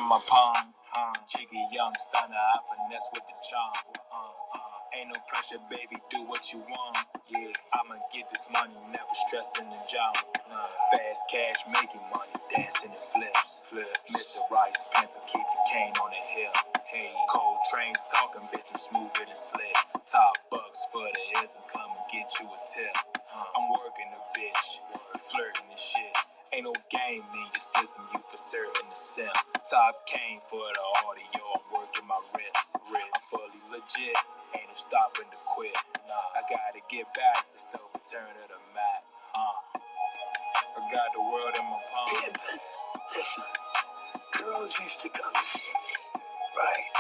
in my palm. Jiggy young stunner, I finesse with the charm. Ain't no pressure, baby, do what you want. Yeah, I'ma get this money, never stressing the job. Fast cash, making money, dancing and flips. Mr. Rice, pimpin', keep the cane on the hip. Hey, cold train talking, bitch, I'm smoother than slick. Top bucks for the ends and come and get you a tip. I'm working the bitch, flirting the shit. Ain't no game in the system, you for certain the simp. Top cane for the audio, I'm working my wrist. I'm fully legit, ain't no stopping to quit. I gotta get back, it's the return of the Mac. I got the world in my palm. Yeah, but listen, girls used to come see me, right?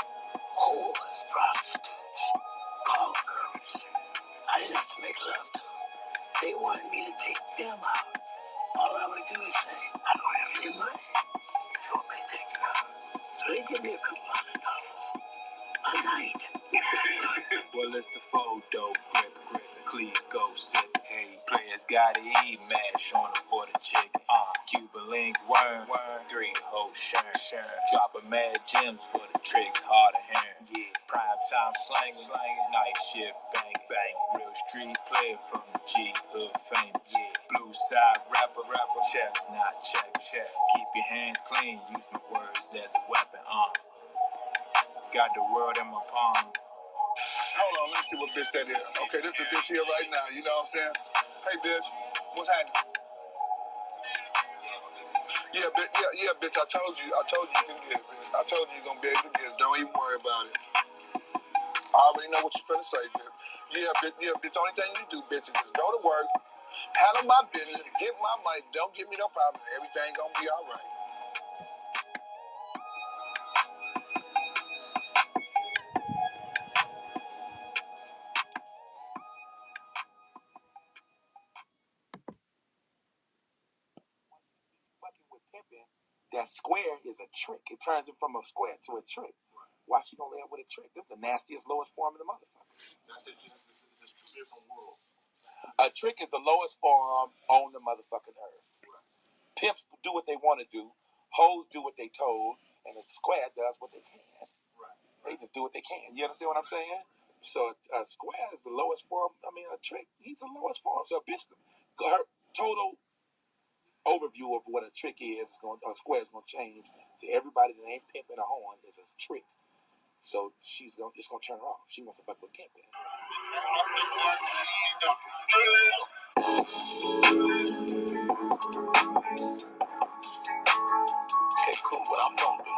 Whores, prostitutes, call girls. I didn't have to make love to them. They wanted me to take them out. All I would do is say, I don't have any money. You want me to take you out? So they give me a couple $100 a night. Well, it's the photo, grip, cleat, go sick. Hey, players gotta eat, mash on them for the chicken. Cuban link, worm, 3 hoes, shern. Dropping mad gems for the tricks, hard to hear. Yeah, prime time slanging, night shift, bang. Real street player from the G hood fame. Yeah, blue side rapper, chestnut, check. Keep your hands clean, use my words as a weapon. Got the world in my palm. Hold on, let's see what bitch that is. Okay, this is a bitch here right now, you know what I'm saying? Hey, bitch, what's happening? Yeah, bitch, I told you you can get it, bitch. I told you you're gonna be able to get it. Don't even worry about it. I already know what you're finna say, bitch. Yeah, bitch, only thing you do, bitch, is just go to work, handle my business, get my money, don't give me no problem. Everything gonna be all right. That square is a trick. It turns it from a square to a trick. Why she gonna lay up with a trick? This is the nastiest, lowest form of the motherfucker. A trick is the lowest form on the motherfucking earth. Pimps do what they want to do. Hoes do what they told. And a square does what they can. They just do what they can. You understand what I'm saying? So a square is the lowest form. I mean, a trick, he's the lowest form. So a bitch, her total overview of what a trick is a square is going to change to everybody that ain't pimping a horn is a trick. So it's going to turn her off. She wants to fuck with pimping. Okay, cool. What I'm going to do,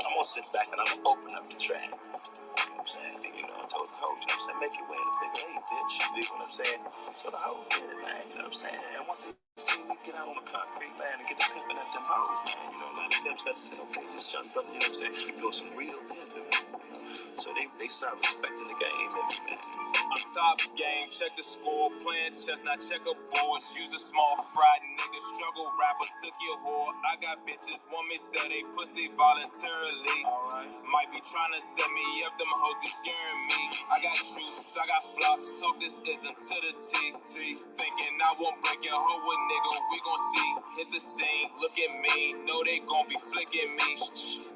I'm going to sit back and I'm going to open up the track. You know what I'm saying? And, I told the hoes, you know what I'm saying, make your way in the figure 8, bitch. You dig what I'm saying? So the hoes did it, man. You know what I'm saying? And once they see we get out on the concrete, man, and get the pimping at them hoes, man. You know, a lot of pimps got to say, okay, this young brother, you know what I'm saying, you know, some real pimping, man. So they start respecting the game, man. I'm top game, check the score, playing chess, not checkerboards. Use a small fried nigga, struggle rapper, took your whore. I got bitches, want me sell they pussy voluntarily. Alright, might be trying to set me up, them hoes be scaring me. I got truths, I got flops, talk this isn't to the T. Thinking I won't break your hoe with nigga, we gon' see. Hit the scene, look at me, know they gon' be flicking me.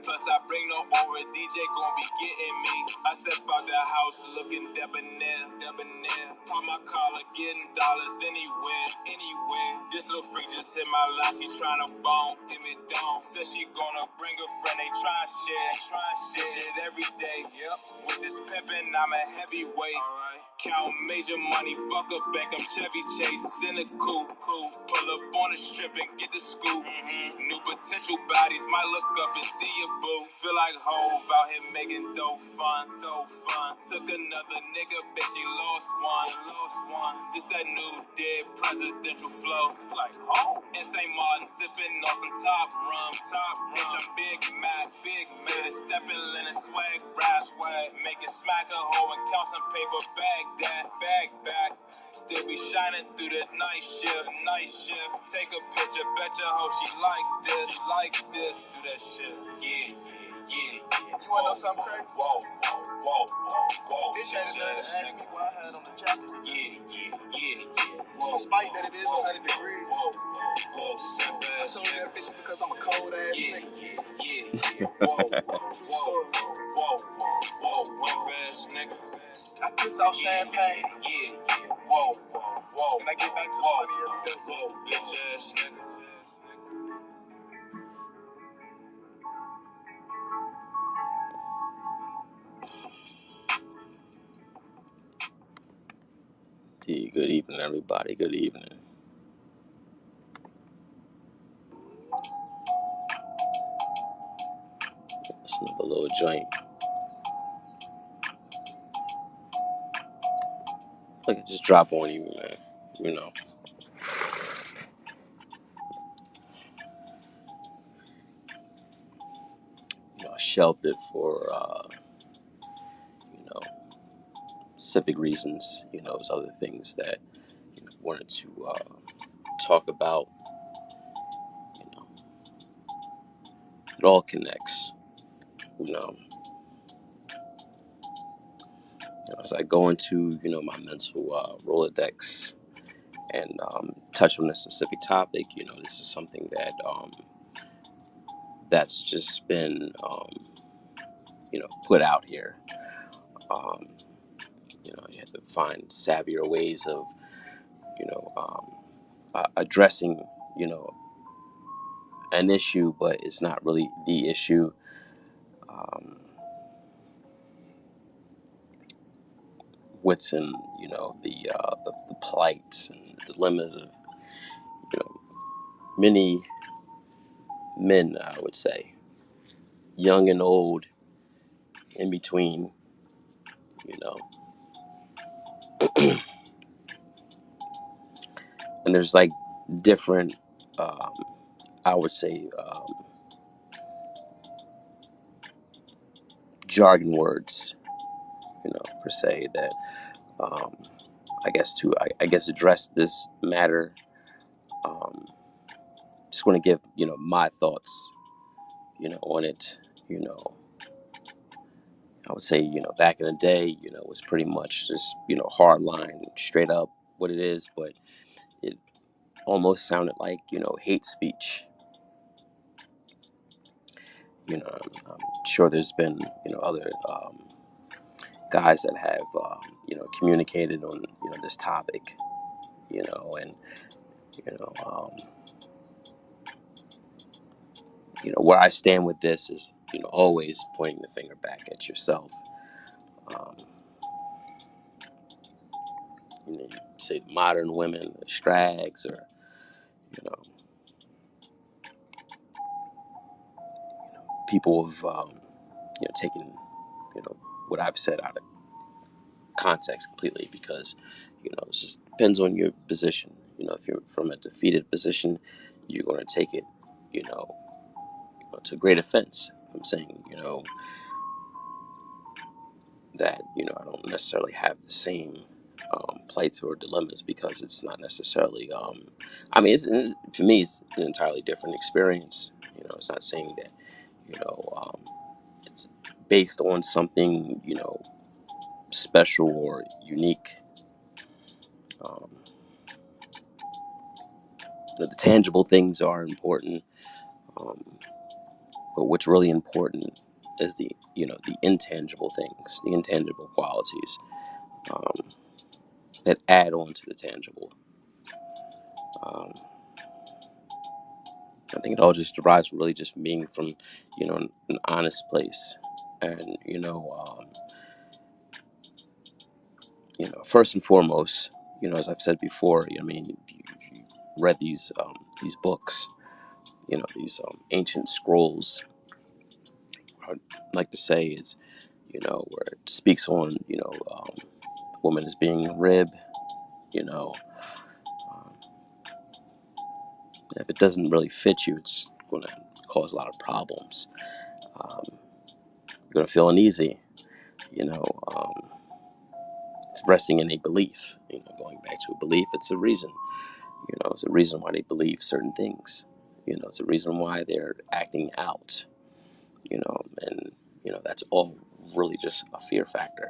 Plus I bring no aura, DJ gon' be getting me. I step out the house looking debonair. Pop my collar, getting dollars anywhere. This little freak just hit my line, she tryna bone, give me dome. Said she gonna bring a friend, they try share. This shit every day, yep. With this pimpin', I'm a heavyweight. Alright. Count major money, fuck a Beckham, Chevy Chase in a coupe. Pull up on the strip and get the scoop. New potential bodies might look up and see your boo. Feel like Hove out here making dope fun. Took another nigga, bitch, he lost one. This that new dead presidential flow. Like Hove. In St. Martin, sipping off some top rum. Bitch, I'm Big Mac. Stepping linen swag rap. Make it smack a hoe and count some paper bag back. Still be shining through the night shift. Take a picture, bet your hoe she like this. Do that shit. Yeah. You wanna know something crazy? Whoa. This shit is nerve to ask me why I had on the jacket. Yeah. Despite that it is 100 degrees. Whoa. I told that bitch because I'm a cold ass nigga. Yeah. Wimp ass nigga. I piss off champagne. Yeah, whoa, And I get back to the money every day. whoa, bitch ass nigga. Good evening, everybody. Good evening. It's another little joint. Like it just drop on you, man. You know. I shelved it for you know, specific reasons. There's other things that wanted to talk about. You know, it all connects. You know, as I go into my mental Rolodex and touch on a specific topic, this is something that that's just been put out here. Um, you have to find savvier ways of addressing an issue, but it's not really the issue. Um, what's in the plights and the dilemmas of many men, I would say, young and old, in between. You know, and there's like different, um, I would say, jargon words, per se, that um, I guess address this matter. Um, just want to give my thoughts on it. You know, I would say back in the day, it was pretty much just hard line, straight up what it is, but it almost sounded like hate speech. I'm sure there's been other guys that have communicated on this topic, and you know um, where I stand with this is always pointing the finger back at yourself. Um, you say modern women, strags, or you know people have taken what I've said out of context completely, because it just depends on your position. If you're from a defeated position, you're going to take it you know to great offense. I'm saying that I don't necessarily have the same plights or dilemmas, because it's not necessarily I mean for me it's an entirely different experience. It's not saying that it's based on something special or unique. um, the tangible things are important, um, but what's really important is the intangible things, the intangible qualities um, that add on to the tangible. um, I think it all just derives from really just being from an honest place. And first and foremost, as I've said before, I mean, you read these books, these ancient scrolls. I'd like to say is where it speaks on woman as being a rib. you know um, if it doesn't really fit you, it's going to cause a lot of problems. You're going to feel uneasy. you know um, it's resting in a belief. Going back to a belief, it's a reason. It's a reason why they believe certain things. It's a reason why they're acting out. And that's all really just a fear factor.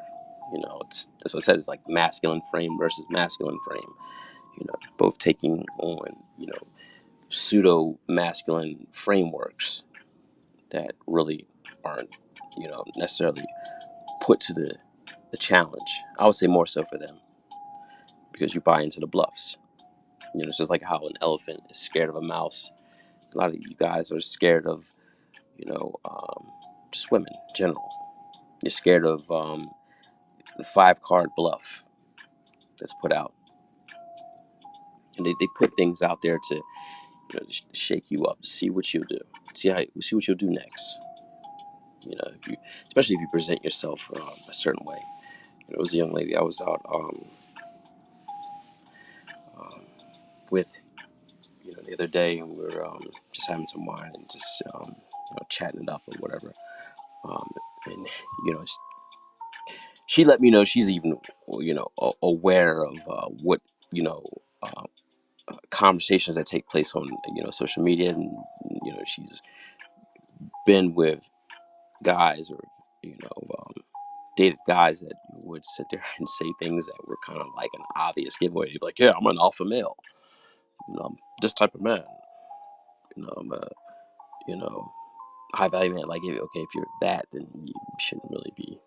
It's, as I said, it's like masculine frame versus masculine frame. Both taking on pseudo masculine frameworks. that really aren't, necessarily put to the challenge. I would say more so for them, because you buy into the bluffs. It's just like how an elephant is scared of a mouse. A lot of you guys are scared of, you know, um, just women in general. You're scared of the 5 card bluff that's put out. And they put things out there to, just shake you up, see what you'll do, see what you'll do next. If you, especially if you present yourself a certain way. It was a young lady I was out um, with, the other day, and we were just having some wine and just chatting it up or whatever. And she let me know she's even aware of what you know uh, conversations that take place on social media, and she's been with guys, or dated guys that would sit there and say things that were kind of like an obvious giveaway. You'd be like, yeah, I'm an alpha male, I'm this type of man, I'm a high value man. Like, if you're that, then you shouldn't really be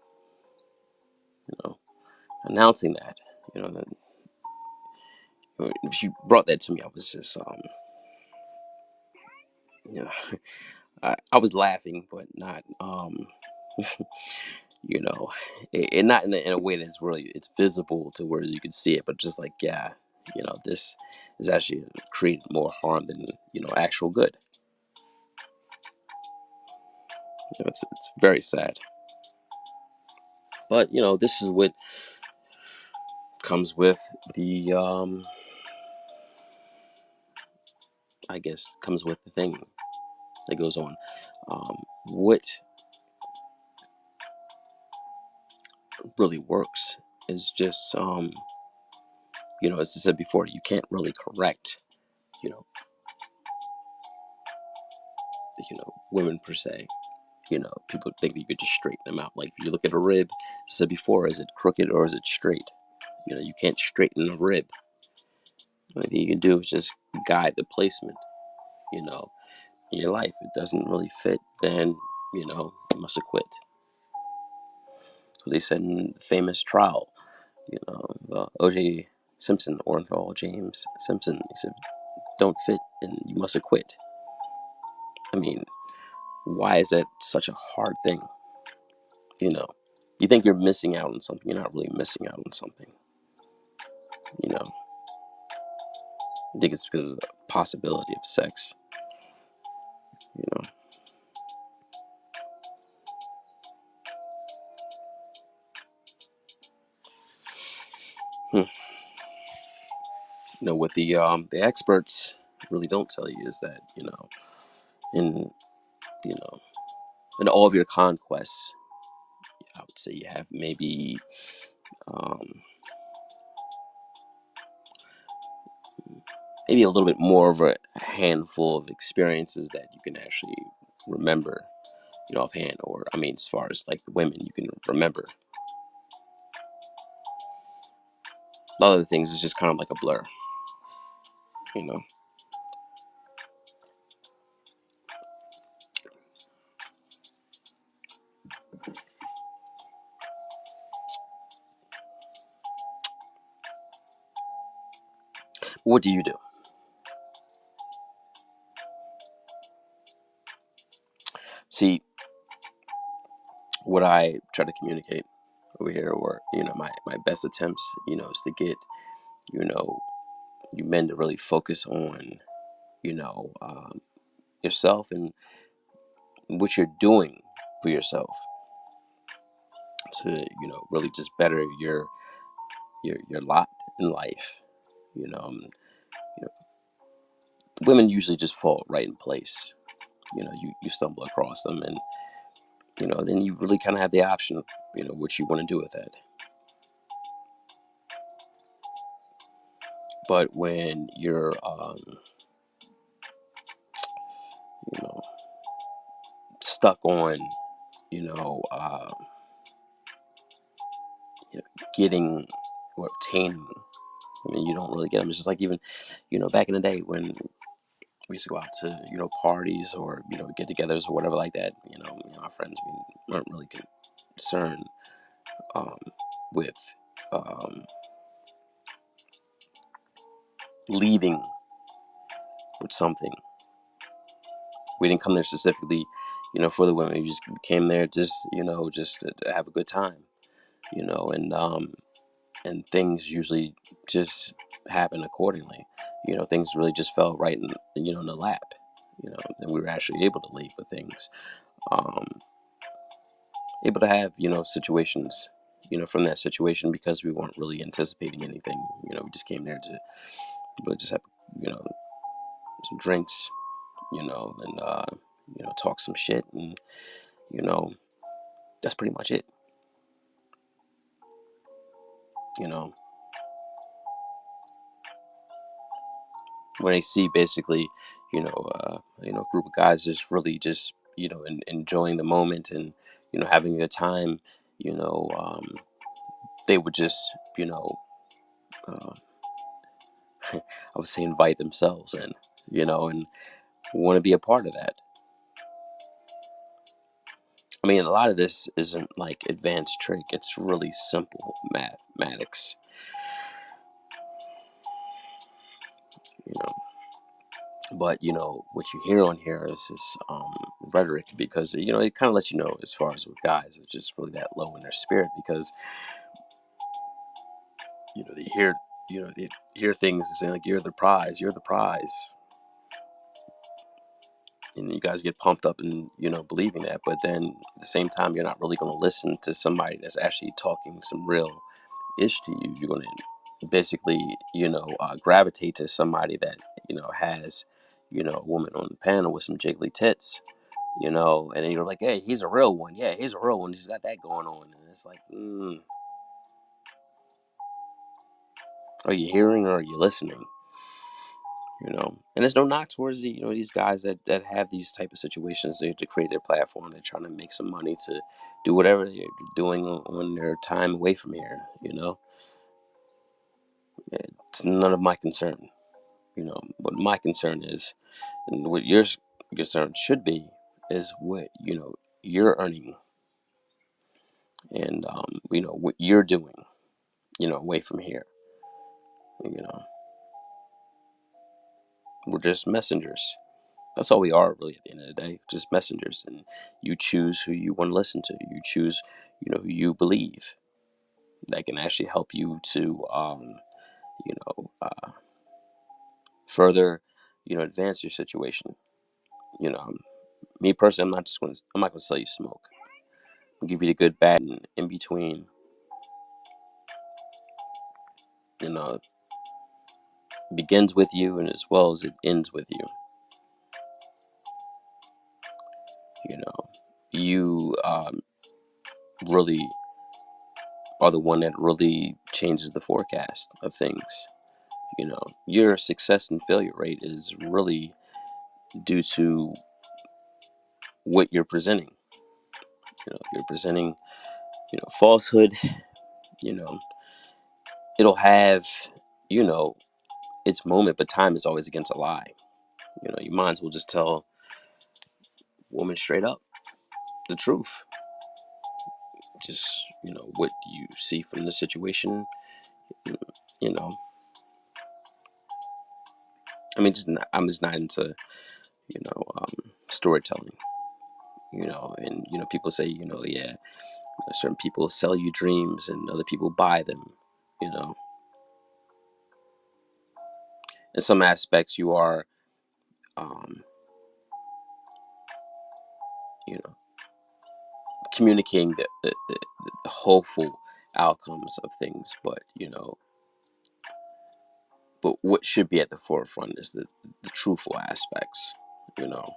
announcing that. Then she brought that to me, I was just you know I was laughing, but not you know and not in a way that's really, it's visible to where you can see it, but just like, yeah, this is actually creating more harm than actual good. It's very sad, but this is what comes with the I guess comes with the thing that goes on. What really works is just as I said before, you can't really correct you know women per se. People think that you could just straighten them out. Like, if you look at a rib, as I said before, is it crooked or is it straight? You can't straighten a rib. The only thing you can do is just guide the placement you know in your life. It doesn't really fit, then you must acquit. So they said in the famous trial, OJ Simpson, Orenthal James Simpson, he said, don't fit and you must acquit. I mean, why is that such a hard thing? You know, you think you're missing out on something, you're not really missing out on something. You know, I think it's because of the possibility of sex. You know, hmm. What the experts really don't tell you is that in you know in all of your conquests, I would say you have um, maybe a little bit more of a handful of experiences that you can actually remember, offhand. Or, I mean, as far as like the women, you can remember. A lot of the things is just kind of like a blur. You know, what do you do? See, what I try to communicate over here, or my best attempts, is to get you know you men to really focus on you know um, yourself and what you're doing for yourself to really just better your lot in life. You know, you know, women usually just fall right in place. You stumble across them, and then you really kind of have the option of what you want to do with that. But when you're you know stuck on you know um, getting or obtaining, I mean, you don't really get them. It's just like, even back in the day when we used to go out to, parties or, get-togethers or whatever like that. Our friends, we weren't really concerned um, with um, leaving with something. We didn't come there specifically, for the women. We just came there just to have a good time, and things usually just happen accordingly. Things really just fell right in the lap, and we were actually able to leave with things, um, able to have, situations, from that situation because we weren't really anticipating anything. We just came there to really just have, you know, some drinks, and, talk some shit. And, you know, that's pretty much it. You know, when they see basically, a group of guys just really just, enjoying the moment and, having a good time, they would just, you know, uh, I would say invite themselves in, and want to be a part of that. I mean, a lot of this isn't like advanced trick. It's really simple mathematics, you know. But what you hear on here is this rhetoric because it kind of lets you know as far as with guys, it's just really that low in their spirit because they hear things and say like you're the prize, and you guys get pumped up and believing that. But then at the same time, you're not really going to listen to somebody that's actually talking some real ish to you. You're going to basically gravitate to somebody that has a woman on the panel with some jiggly tits, and then you're like, hey, he's a real one. Yeah, he's a real one. He's got that going on. And it's like, are you hearing or are you listening? And there's no knock towards these guys that have these type of situations. To create their platform. They're trying to make some money to do whatever they're doing on their time away from here. It's none of my concern. What my concern is, and what your concern should be, is what you're earning, and what you're doing, away from here. You know, we're just messengers. That's all we are, really, at the end of the day. Just messengers, and you choose who you want to listen to. You choose, who you believe that can actually help you to, further, advance your situation. You know, me personally, I'm not going to sell you smoke. I'll give you the good, bad, and in between. You know, begins with you, and as well as it ends with you. You really are the one that really changes the forecast of things. Your success and failure rate is really due to what you're presenting. If you're presenting, falsehood, you know, it'll have, you know, its moment, but time is always against a lie. You might as well just tell woman straight up the truth. Just, what you see from the situation, you know. I mean, I'm just not into, storytelling, and, people say, yeah, certain people sell you dreams and other people buy them, you know. In some aspects, you are, um, you know, communicating the hopeful outcomes of things, but what should be at the forefront is the truthful aspects, you know.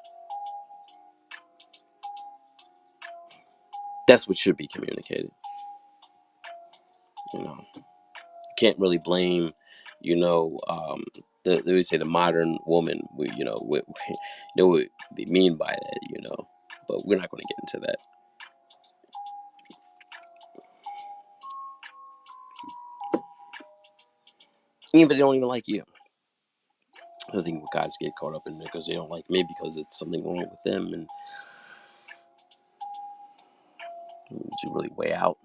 That's what should be communicated, you know. Can't really blame, they would say the modern woman. What they mean by that, But we're not going to get into that. Even if they don't even like you, I think guys get caught up in it because they don't like me because it's something wrong with them, and you really weigh out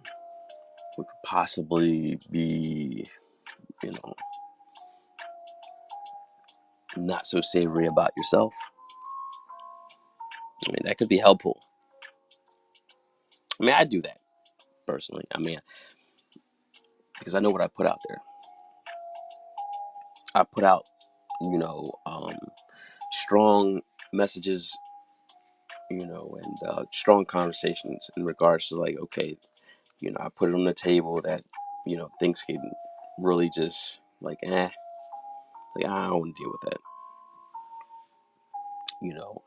what could possibly be, you know, not so savory about yourself. I mean, that could be helpful. I mean, I do that personally. I mean, because I know what I put out there. I put out, you know, strong messages, you know, and strong conversations in regards to like, okay, you know, I put it on the table that, you know, things can really just like, like I don't want to deal with that, you know,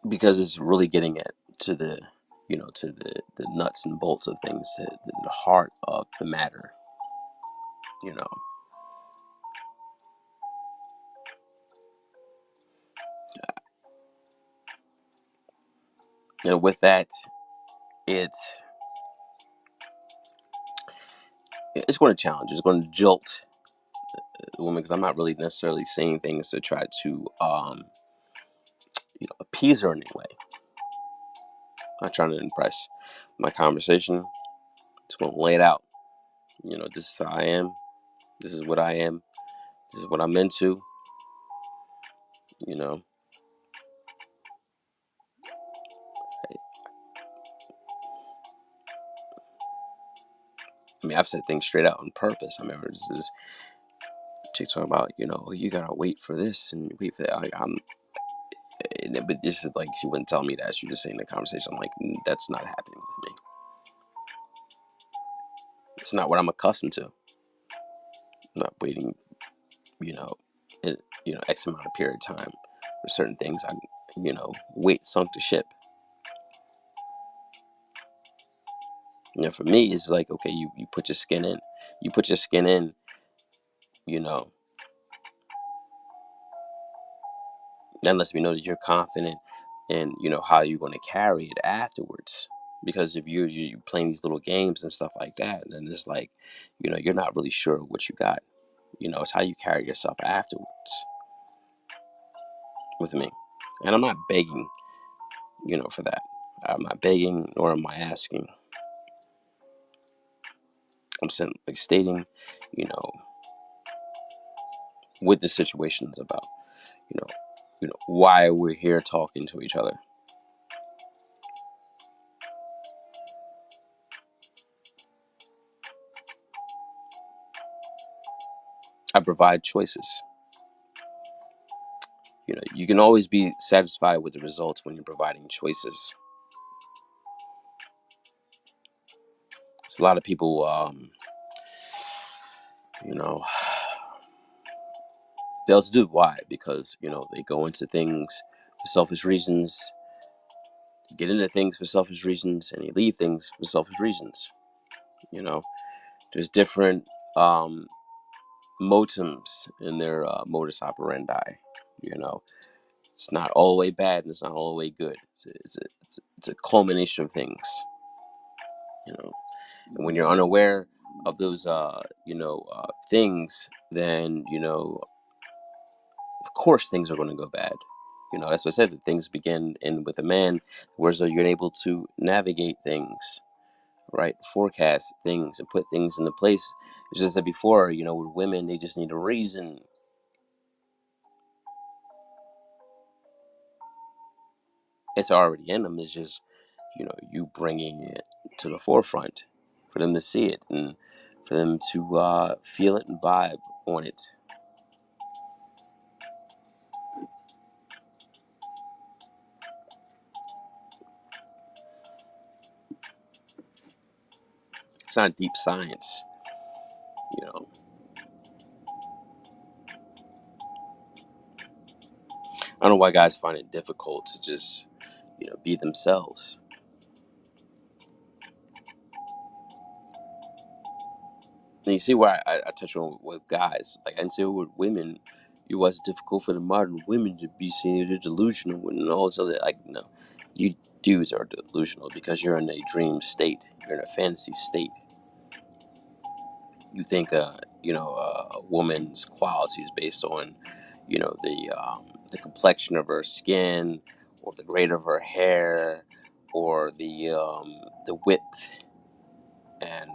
because it's really getting at to the, you know, to the nuts and bolts of things, to the heart of the matter, you know. And with that, it's it's going to challenge, it's going to jolt the woman, because I'm not really necessarily saying things to try to you know, appease her in any way. I'm not trying to impress. My conversation, it's going to lay it out. You know, this is how I am. This is what I am. This is what I'm into. You know, I mean, I've said things straight out on purpose. I remember this chick talking about, you know, you gotta wait for this and wait for that. But this is like, she wouldn't tell me that. She was just saying the conversation. I'm like, that's not happening with me. It's not what I'm accustomed to. I'm not waiting, you know, in, you know, X amount of period of time for certain things. I, you know, wait sunk to ship. You know, for me, it's like, okay, you put your skin in. You put your skin in, you know, that lets me know that you're confident in, you know, how you're going to carry it afterwards. Because if you're playing these little games and stuff like that, and it's like, you know, you're not really sure what you got. You know, it's how you carry yourself afterwards with me. And I'm not begging, you know, for that. I'm not begging, nor am I asking. I'm simply stating, you know, what the situation is about. You know, why we're here talking to each other. I provide choices. You know, you can always be satisfied with the results when you're providing choices. So a lot of people, you know, fail to do. Why? Because, you know, they go into things for selfish reasons, get into things for selfish reasons, and they leave things for selfish reasons. You know, there's different motives in their modus operandi. You know, it's not all the way bad and it's not all the way good. It's a culmination of things. You know, and when you're unaware of those, you know, things, then, you know, of course things are going to go bad. You know, that's what I said. That things begin in with a man, whereas though you're able to navigate things, right? Forecast things and put things into place. It's just that before, you know, with women, they just need a reason. It's already in them. It's just, you know, you bringing it to the forefront for them to see it and for them to feel it and vibe on it. It's not deep science, you know. I don't know why guys find it difficult to just, you know, be themselves. And you see where I touch on with guys, like I say with women, it was difficult for the modern women to be seen as delusional and all this other. Like, no, you dudes are delusional because you're in a dream state. You're in a fantasy state. You think a woman's qualities based on, the complexion of her skin, or the grade of her hair, or the width, and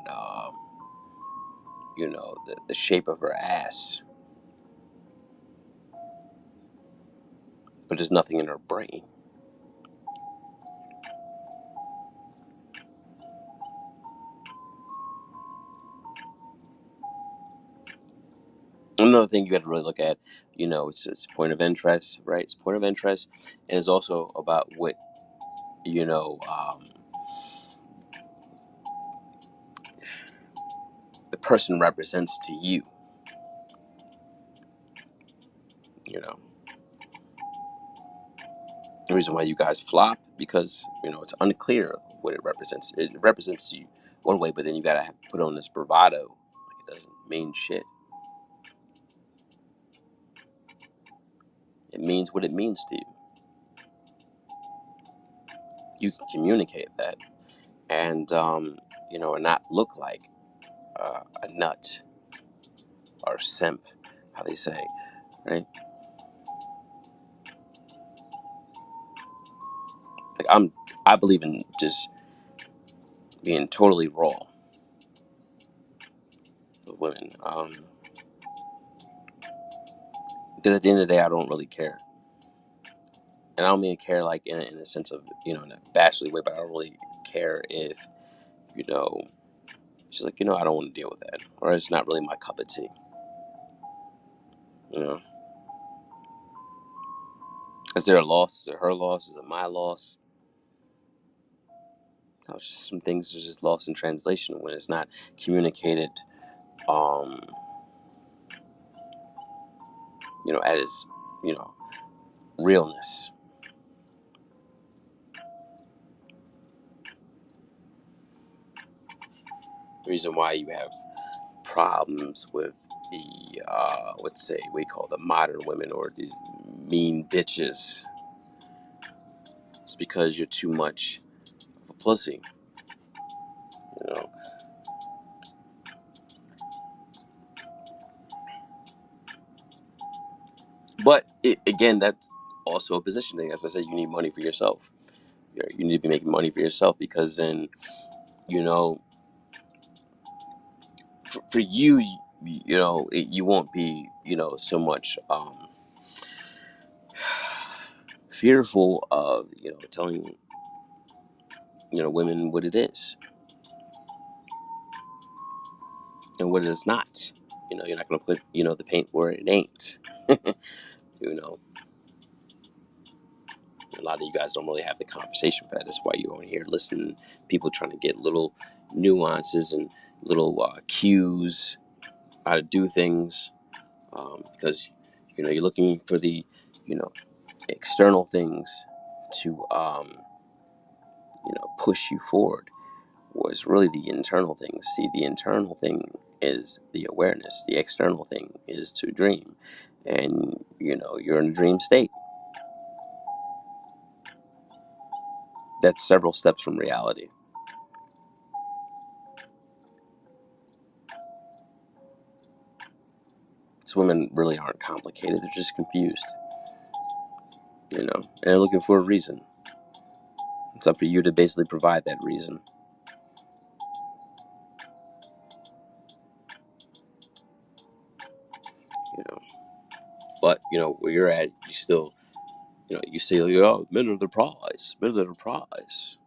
the shape of her ass. But there's nothing in her brain. Another thing you got to really look at, it's point of interest, right? It's point of interest, and it's also about what you know the person represents to you. You know, the reason why you guys flop, because it's unclear what it represents. It represents you one way, but then you gotta put on this bravado, like it doesn't mean shit. It means what it means to you. You can communicate that, and and not look like a nut or simp, how they say, right? Like I believe in just being totally raw with women. Because at the end of the day, I don't really care, and I don't mean care like in a sense of in a bashly way, but I don't really care if you know she's like I don't want to deal with that, or it's not really my cup of tea. You know, is there a loss? Is it her loss? Is it my loss? Just some things are just lost in translation when it's not communicated. Um, at its you know realness. The reason why you have problems with the let's say we call the modern women or these mean bitches, it's because you're too much of a pussy. You know, but again, that's also a position thing. As I said, you need money for yourself. You need to be making money for yourself, because then you know for you, you won't be so much fearful of telling women what it is and what it is not. You're not going to put the paint where it ain't. you know a lot of you guys don't really have the conversation for that. That's why you're on here listening to people trying to get little nuances and little cues how to do things, because you're looking for the you know external things to push you forward, was really the internal thing. See, the internal thing is the awareness. The external thing is to dream, and you're in a dream state. That's several steps from reality. So women really aren't complicated. They're just confused, and they're looking for a reason. It's up for you to basically provide that reason. You know, but where you're at, you still, you say, oh, men are the prize, men are the prize,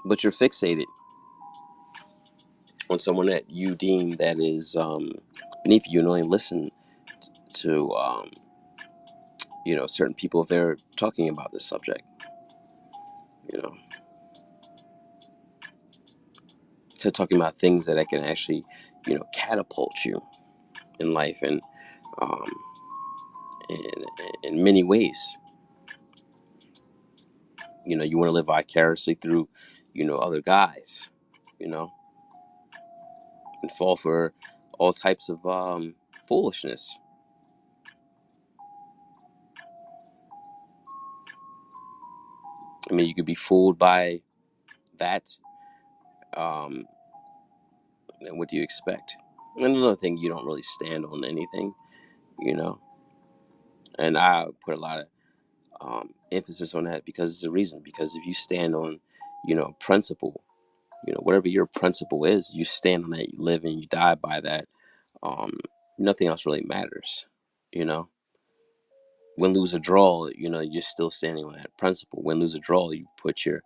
but you're fixated on someone that you deem that is beneath you, and only listen to certain people if they're talking about this subject. You know, to talking about things that can actually catapult you in life, and um, in many ways. You want to live vicariously through other guys. You know, and fall for all types of foolishness. I mean, you could be fooled by that. Um, and what do you expect? And another thing, you don't really stand on anything, you know. And I put a lot of emphasis on that because it's a reason. Because if you stand on, principle, whatever your principle is, you stand on that, you live and you die by that. Um, Nothing else really matters, you know. Win, lose, or draw, you're still standing on that principle. Win, lose, or draw, you put your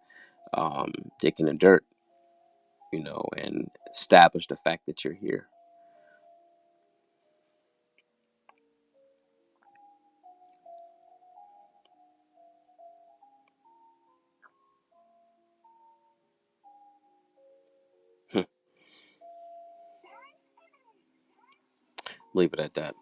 dick in the dirt, and establish the fact that you're here. Leave it at that.